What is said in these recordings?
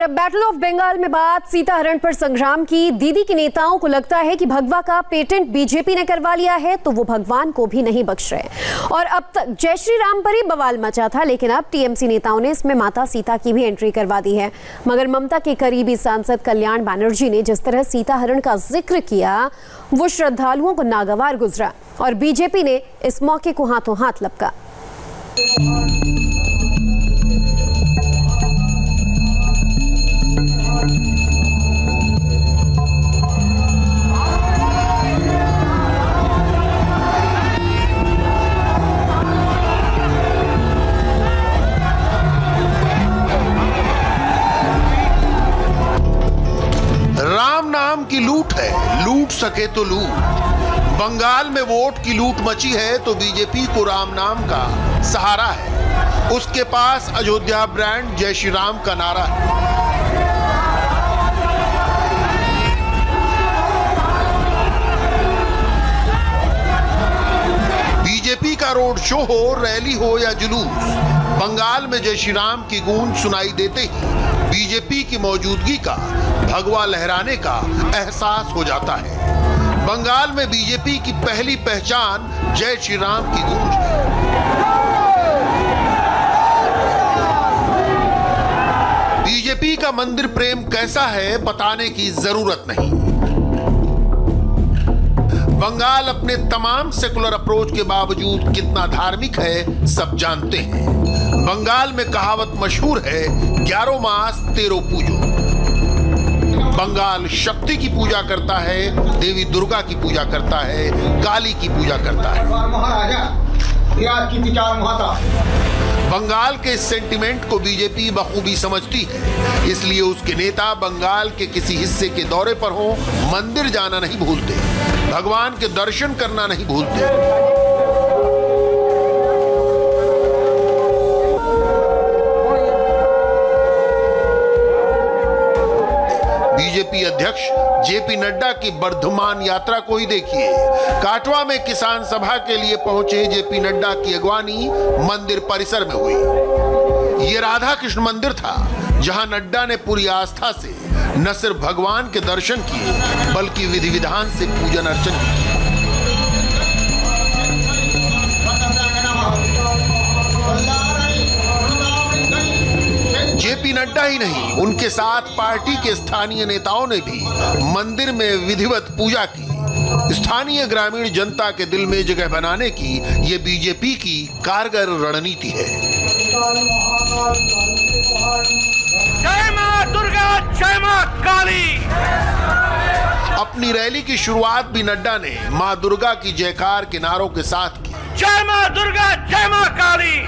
Battle of Bengal में बात सीता हरण पर संग्राम की। दीदी के नेताओं को लगता है कि भगवा का पेटेंट बीजेपी ने करवा लिया है तो वो भगवान को भी नहीं बख्श रहे। और अब तक जय श्री राम पर ही बवाल मचा था, लेकिन अब टीएमसी नेताओं ने इसमें माता सीता की भी एंट्री करवा दी है। मगर ममता के करीबी सांसद कल्याण बनर्जी ने जिस तरह सीता हरण का जिक्र किया वो श्रद्धालुओं को नागवार गुजरा और बीजेपी ने इस मौके को हाथों हाथ लपका। राम नाम की लूट है, लूट सके तो लूट। बंगाल में वोट की लूट मची है तो बीजेपी को राम नाम का सहारा है। उसके पास अयोध्या ब्रांड जय श्री राम का नारा है। बीजेपी का रोड शो हो, रैली हो या जुलूस, बंगाल में जय श्री राम की गूंज सुनाई देते ही बीजेपी की मौजूदगी का, भगवा लहराने का एहसास हो जाता है। बंगाल में बीजेपी की पहली पहचान जय श्री राम की गूंज है। बीजेपी का मंदिर प्रेम कैसा है बताने की जरूरत नहीं। बंगाल अपने तमाम सेकुलर अप्रोच के बावजूद कितना धार्मिक है सब जानते हैं। बंगाल में कहावत मशहूर है, 11 मास 13 पूजो। बंगाल शक्ति की पूजा करता है, देवी दुर्गा की पूजा करता है, काली की पूजा करता है। बंगाल के इस सेंटिमेंट को बीजेपी बखूबी समझती है, इसलिए उसके नेता बंगाल के किसी हिस्से के दौरे पर हो, मंदिर जाना नहीं भूलते, भगवान के दर्शन करना नहीं भूलते। बीजेपी अध्यक्ष जेपी नड्डा की वर्धमान यात्रा को ही देखिए। काटवा में किसान सभा के लिए पहुंचे जेपी नड्डा की अगवानी मंदिर परिसर में हुई। ये राधा कृष्ण मंदिर था जहां नड्डा ने पूरी आस्था से न सिर्फ भगवान के दर्शन किए बल्कि विधि विधान से पूजन अर्चन किया। जेपी नड्डा ही नहीं, उनके साथ पार्टी के स्थानीय नेताओं ने भी मंदिर में विधिवत पूजा की। स्थानीय ग्रामीण जनता के दिल में जगह बनाने की ये बीजेपी की कारगर रणनीति है। जय मां दुर्गा, जय मां काली। अपनी रैली की शुरुआत भी नड्डा ने मां दुर्गा की जयकार के नारों के साथ की। जय मां दुर्गा, जय मां काली।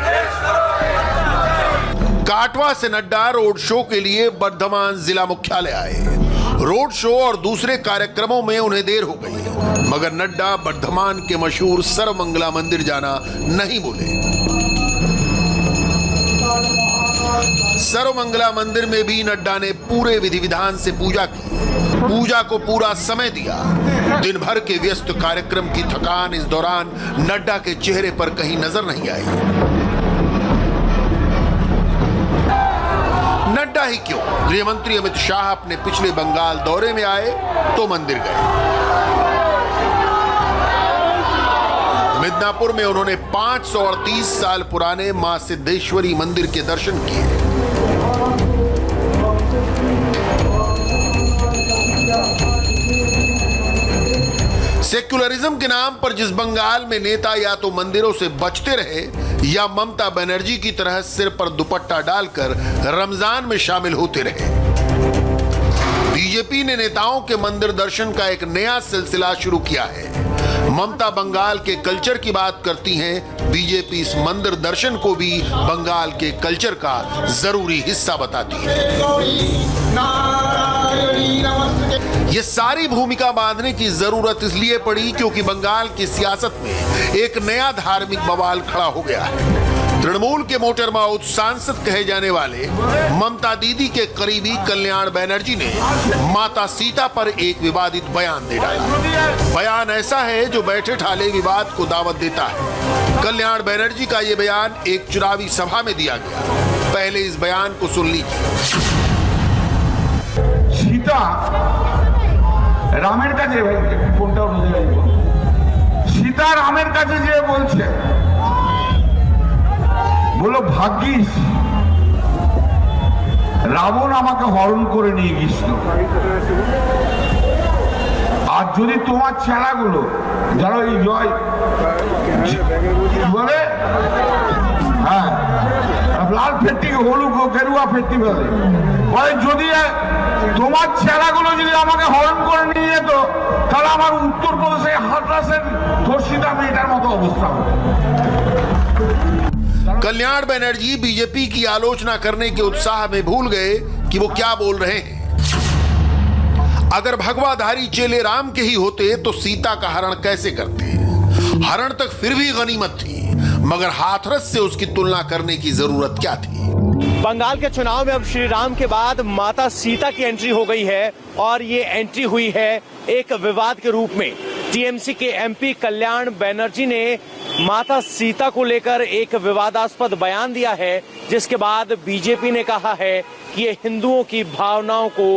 काटवा से नड्डा रोड शो के लिए वर्धमान जिला मुख्यालय आए। रोड शो और दूसरे कार्यक्रमों में उन्हें देर हो गई, मगर नड्डा वर्धमान के मशहूर सर्वमंगला मंदिर जाना नहीं भूले। सर्वमंगला मंदिर में भी नड्डा ने पूरे विधि विधान से पूजा की। पूजा को पूरा समय दिया। दिन भर के व्यस्त कार्यक्रम की थकान इस दौरान नड्डा के चेहरे पर कहीं नजर नहीं आई। नड्डा ही क्यों, गृह मंत्री अमित शाह अपने पिछले बंगाल दौरे में आए तो मंदिर गए। मिदनापुर में उन्होंने 538 साल पुराने मां सिद्धेश्वरी मंदिर के दर्शन किए। सेक्युलरिज्म के नाम पर जिस बंगाल में नेता या तो मंदिरों से बचते रहे या ममता बनर्जी की तरह सिर पर दुपट्टा डालकर रमजान में शामिल होते रहे। बीजेपी ने नेताओं के मंदिर दर्शन का एक नया सिलसिला शुरू किया है। ममता बंगाल के कल्चर की बात करती हैं, बीजेपी इस मंदिर दर्शन को भी बंगाल के कल्चर का जरूरी हिस्सा बताती है। ये सारी भूमिका बांधने की जरूरत इसलिए पड़ी क्योंकि बंगाल की सियासत में एक नया धार्मिक बवाल खड़ा हो गया है। तृणमूल के मोटर माउथ सांसद कहे जाने वाले ममता दीदी के करीबी कल्याण बनर्जी ने माता सीता पर एक विवादित बयान दे डाला। बयान ऐसा है जो बैठे ठाले विवाद को दावत देता है। कल्याण बनर्जी का यह बयान एक चुनावी सभा में दिया गया। पहले इस बयान को सुन लीजिए। সীতা রামের কাছে, কোনটা অনুযায়ী সীতা রামের কাছে যে বলছে, বললো ভাগ্যিস রাবণ আমাকে হরণ করে নিয়ে গেছিল, আর যদি তোমার ছেলেগুলো যারা এই জয় বলে, হ্যাঁ লাল ফেট্টি হলুদ গেরুয়া ফেট্টি বলে, যদি তোমার ছেলেগুলো যদি আমাকে হরণ করে নিয়ে যেত, তাহলে আমার উত্তরপ্রদেশে হাথরাসের ধর্ষিতা মেয়েটার মতো অবস্থা হবে। कल्याण बनर्जी बीजेपी की आलोचना करने के उत्साह में भूल गए कि वो क्या बोल रहे हैं। अगर भगवाधारी चेले राम के ही होते तो सीता का हरण कैसे करते? हरण तक फिर भी गनीमत थी, मगर हाथरस से उसकी तुलना करने की जरूरत क्या थी? बंगाल के चुनाव में अब श्री राम के बाद माता सीता की एंट्री हो गई है, और ये एंट्री हुई है एक विवाद के रूप में। टीएमसी के एमपी कल्याण बनर्जी ने माता सीता को लेकर एक विवादास्पद बयान दिया है, जिसके बाद बीजेपी ने कहा है कि ये हिंदुओं की भावनाओं को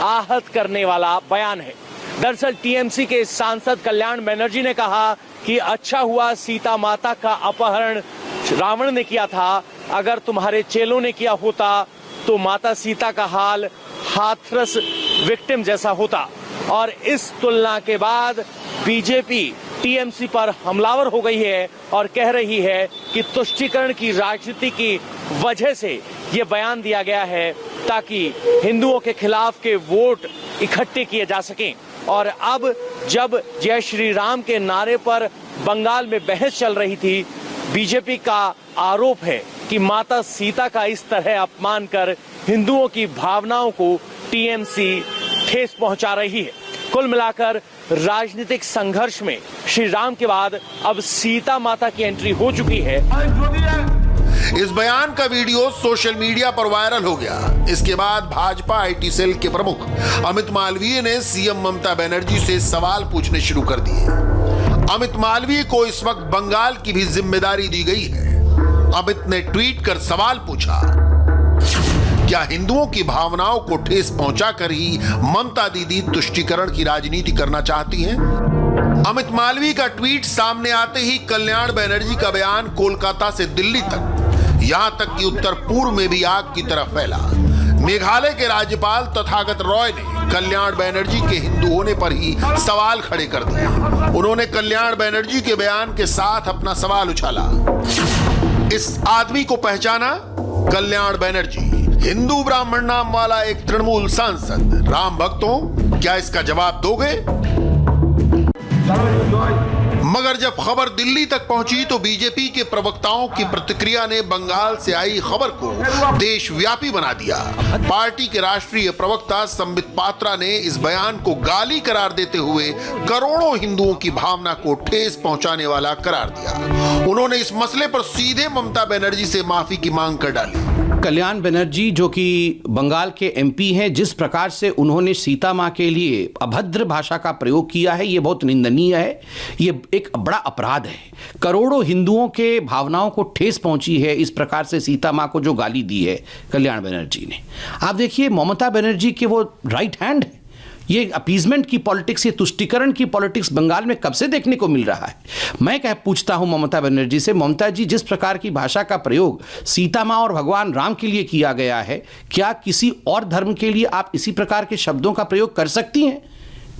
आहत करने वाला बयान है। दरअसल टीएमसी के सांसद कल्याण बनर्जी ने कहा कि अच्छा हुआ सीता माता का अपहरण रावण ने किया था, अगर तुम्हारे चेलों ने किया होता तो माता सीता का हाल हाथरस विक्टिम जैसा होता। और इस तुलना के बाद बीजेपी टीएमसी पर हमलावर हो गई है और कह रही है कि तुष्टीकरण की राजनीति की वजह से ये बयान दिया गया है, ताकि हिंदुओं के खिलाफ के वोट इकट्ठे किए जा सकें। और अब जब जय श्री राम के नारे पर बंगाल में बहस चल रही थी, बीजेपी का आरोप है कि माता सीता का इस तरह अपमान कर हिंदुओं की भावनाओं को टीएमसी ठेस पहुंचा रही है। कुल मिलाकर राजनीतिक संघर्ष में श्री राम के बाद अब सीता माता की एंट्री हो चुकी है। इस बयान का वीडियो सोशल मीडिया पर वायरल हो गया। इसके बाद भाजपा आईटी सेल के प्रमुख अमित मालवीय ने सीएम ममता बनर्जी से सवाल पूछने शुरू कर दिए। अमित मालवीय को इस वक्त बंगाल की भी जिम्मेदारी दी गई है। अमित ने ट्वीट कर सवाल पूछा, क्या हिंदुओं की भावनाओं को ठेस पहुंचाकर ही ममता दीदी तुष्टीकरण की राजनीति करना चाहती हैं? अमित मालवीय का ट्वीट सामने आते ही कल्याण बनर्जी का बयान कोलकाता से दिल्ली तक, यहां तक कि उत्तर पूर्व में भी आग की तरह फैला। मेघालय के राज्यपाल तथागत रॉय ने कल्याण बनर्जी के हिंदू होने पर ही सवाल खड़े कर दिए। उन्होंने कल्याण बनर्जी के बयान के साथ अपना सवाल उछाला। इस आदमी को पहचाना? कल्याण बनर्जी, हिंदू ब्राह्मण नाम वाला एक तृणमूल सांसद। राम भक्तों, क्या इसका जवाब दोगे? मगर जब खबर दिल्ली तक पहुंची तो बीजेपी के प्रवक्ताओं की प्रतिक्रिया ने बंगाल से आई खबर को देशव्यापी बना दिया। पार्टी के राष्ट्रीय प्रवक्ता संबित पात्रा ने इस बयान को गाली करार देते हुए करोड़ों हिंदुओं की भावना को ठेस पहुंचाने वाला करार दिया। उन्होंने इस मसले पर सीधे ममता बनर्जी से माफी की मांग कर डाली। कल्याण बनर्जी जो कि बंगाल के एमपी हैं, जिस प्रकार से उन्होंने सीता मां के लिए अभद्र भाषा का प्रयोग किया है, ये बहुत निंदनीय है। ये एक बड़ा अपराध है। करोड़ों हिंदुओं के भावनाओं को ठेस पहुंची है इस प्रकार से सीता मां को जो गाली दी है कल्याण बनर्जी ने। आप देखिए, ममता बनर्जी के वो राइट हैंड है। ये अपीजमेंट की पॉलिटिक्स, ये तुष्टीकरण की पॉलिटिक्स बंगाल में कब से देखने को मिल रहा है? मैं पूछता हूं ममता बनर्जी से, ममता जी, जिस प्रकार की भाषा का प्रयोग सीता मां और भगवान राम के लिए किया गया है, क्या किसी और धर्म के लिए आप इसी प्रकार के शब्दों का प्रयोग कर सकती हैं?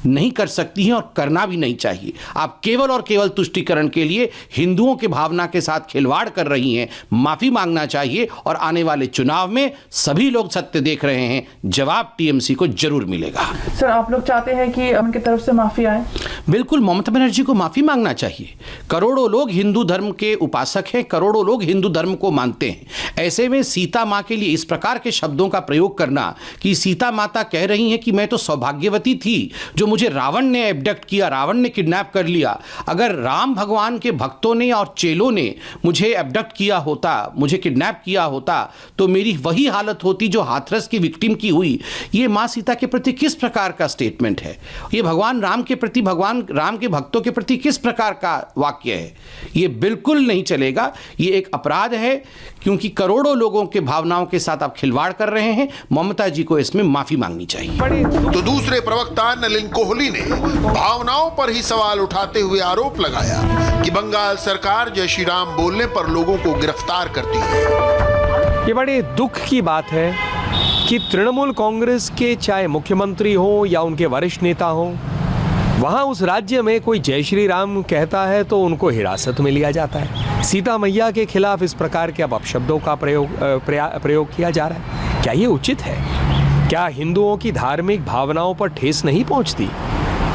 नहीं कर सकती हैं, और करना भी नहीं चाहिए। आप केवल और केवल तुष्टीकरण के लिए हिंदुओं के भावना के साथ खिलवाड़ कर रही हैं। माफी मांगना चाहिए, और आने वाले चुनाव में सभी लोग सत्य देख रहे हैं, जवाब टीएमसी को जरूर मिलेगा। सर, आप लोग चाहते हैं कि उनकी तरफ से माफी आए? बिल्कुल, ममता बनर्जी को माफी मांगना चाहिए। करोड़ों लोग हिंदू धर्म के उपासक हैं, करोड़ों लोग हिंदू धर्म को मानते हैं। ऐसे में सीता मां के लिए इस प्रकार के शब्दों का प्रयोग करना कि सीता माता कह रही हैं कि मैं तो सौभाग्यवती थी जो मुझे रावण ने एब्डक्ट किया, रावण ने किडनैप कर लिया। अगर राम भगवान के भक्तों ने और चेलों ने मुझे एब्डक्ट किया होता, मुझे किडनैप किया होता, तो मेरी वही हालत होती जो हाथरस की विक्टिम की हुई। ये माँ सीता के प्रति किस प्रकार का स्टेटमेंट है? ये भगवान राम के प्रति, भगवान राम के भक्तों के प्रति किस प्रकार का वाक्य है? ये बिल्कुल नहीं चलेगा। ये एक अपराध है, क्योंकि करोड़ों लोगों के भावनाओं के साथ आप खिलवाड़ कर रहे हैं। ममता जी को इसमें माफी मांगनी चाहिए। तो दूसरे प्रवक्ता नलिन कोहली ने भावनाओं पर ही सवाल उठाते हुए आरोप लगाया कि बंगाल सरकार जय श्री राम बोलने पर लोगों को गिरफ्तार करती है। ये बड़े दुख की बात है कि तृणमूल कांग्रेस के चाहे मुख्यमंत्री हो या उनके वरिष्ठ नेता हो, वहां उस राज्य में कोई जय श्री राम कहता है तो उनको हिरासत में लिया जाता है। सीता मैया के खिलाफ इस प्रकार के अब अपशब्दों का प्रयोग किया जा रहा है। क्या ये उचित है? क्या हिंदुओं की धार्मिक भावनाओं पर ठेस नहीं पहुंचती?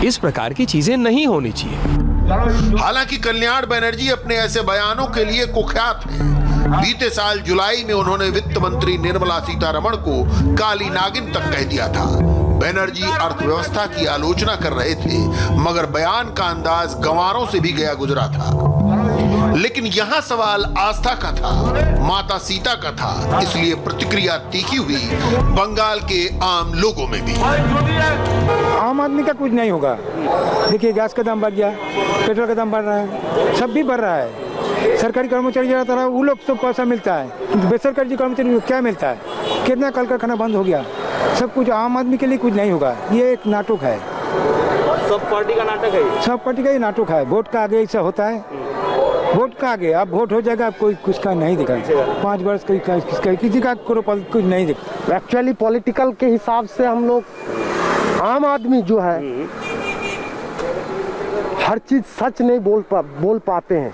इस प्रकार की चीजें नहीं होनी चाहिए। हालांकि कल्याण बनर्जी अपने ऐसे बयानों के लिए कुख्यात हैं। बीते साल जुलाई में उन्होंने वित्त मंत्री निर्मला सीतारमण को काली नागिन तक कह दिया था। बनर्जी अर्थव्यवस्था की आलोचना कर रहे थे, मगर बयान का अंदाज गंवारों से भी गया गुजरा था। लेकिन यहाँ सवाल आस्था का था, माता सीता का था, इसलिए प्रतिक्रिया तीखी हुई बंगाल के आम लोगों में भी। आम आदमी का कुछ नहीं होगा। देखिए, गैस का दाम बढ़ गया, पेट्रोल का दाम बढ़ रहा है, सब भी बढ़ रहा है। सरकारी कर्मचारी जाता रहा, वो लोग तो पैसा मिलता है, किंतु बेसरकारी कर्मचारी को क्या मिलता है? कितना कल कारखाना बंद हो गया। सब कुछ आम आदमी के लिए कुछ नहीं होगा। ये एक नाटक है, सब पार्टी का नाटक है, सब पार्टी का ही नाटक है। वोट का आगे ऐसा होता है, वोट का आगे अब वोट हो जाएगा, अब कोई कुछ का नहीं दिखा। 5 वर्ष किसी का कुछ नहीं दिखा। एक्चुअली पॉलिटिकल के हिसाब से हम लोग आम आदमी जो है हर चीज सच नहीं बोल पाते हैं,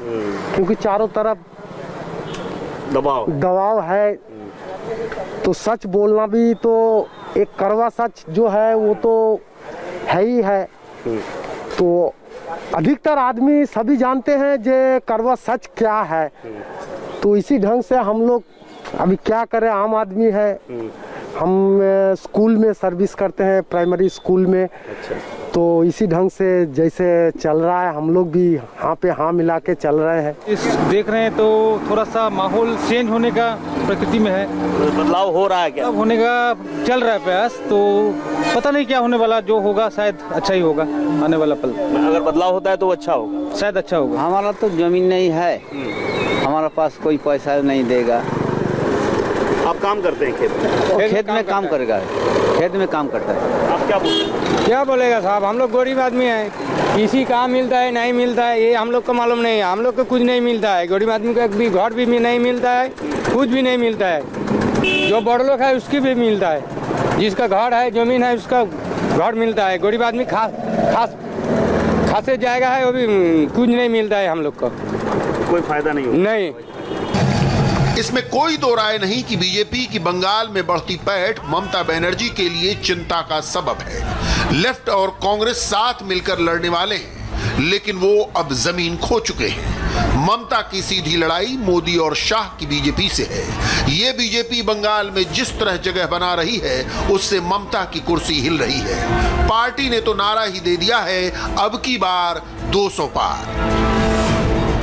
क्योंकि चारों तरफ दबाव है। तो सच बोलना भी तो एक कड़वा सच जो है वो तो है ही है। तो अधिकतर आदमी सभी जानते हैं जे कड़वा सच क्या है। तो इसी ढंग से हम लोग अभी क्या करें, आम आदमी है। हम स्कूल में सर्विस करते हैं, प्राइमरी स्कूल में। तो इसी ढंग से जैसे चल रहा है, हम लोग भी हाँ पे हाँ मिला के चल रहे हैं। देख रहे हैं तो थोड़ा सा माहौल चेंज होने का प्रकृति में है, बदलाव हो रहा है। क्या होने का चल रहा है प्रयास, तो पता नहीं क्या होने वाला। जो होगा शायद अच्छा ही होगा आने वाला पल। अगर बदलाव होता है तो अच्छा होगा, शायद अच्छा होगा। हमारा तो जमीन नहीं है, हमारा पास कोई पैसा नहीं देगा। आप काम करते हैं खेत में? खेत में काम करेगा, खेत में काम करता है। आप क्या बोलते? क्या बोलेगा साहब, हम लोग गरीब आदमी हैं, किसी काम मिलता है नहीं मिलता है ये हम लोग को मालूम नहीं है। हम लोग को कुछ नहीं मिलता है, गरीब आदमी का भी घर भी नहीं मिलता है, कुछ भी नहीं मिलता है। जो बड़ लोग है उसकी भी मिलता है, जिसका घर है जमीन है उसका घर मिलता है। गरीब आदमी खासे जाएगा है, वो भी कुछ नहीं मिलता है हम लोग को, कोई फायदा नहीं। इसमें कोई दो राय नहीं कि बीजेपी की बंगाल में बढ़ती पैठ ममता बनर्जी के लिए चिंता का सबब है। लेफ्ट और कांग्रेस साथ मिलकर लड़ने वाले हैं, लेकिन वो अब जमीन खो चुके हैं। ममता की सीधी लड़ाई मोदी और शाह की बीजेपी से है। ये बीजेपी बंगाल में जिस तरह जगह बना रही है, उससे ममता की कुर्सी हिल रही है। पार्टी ने तो नारा ही दे दिया है, अब की बार 200 पार।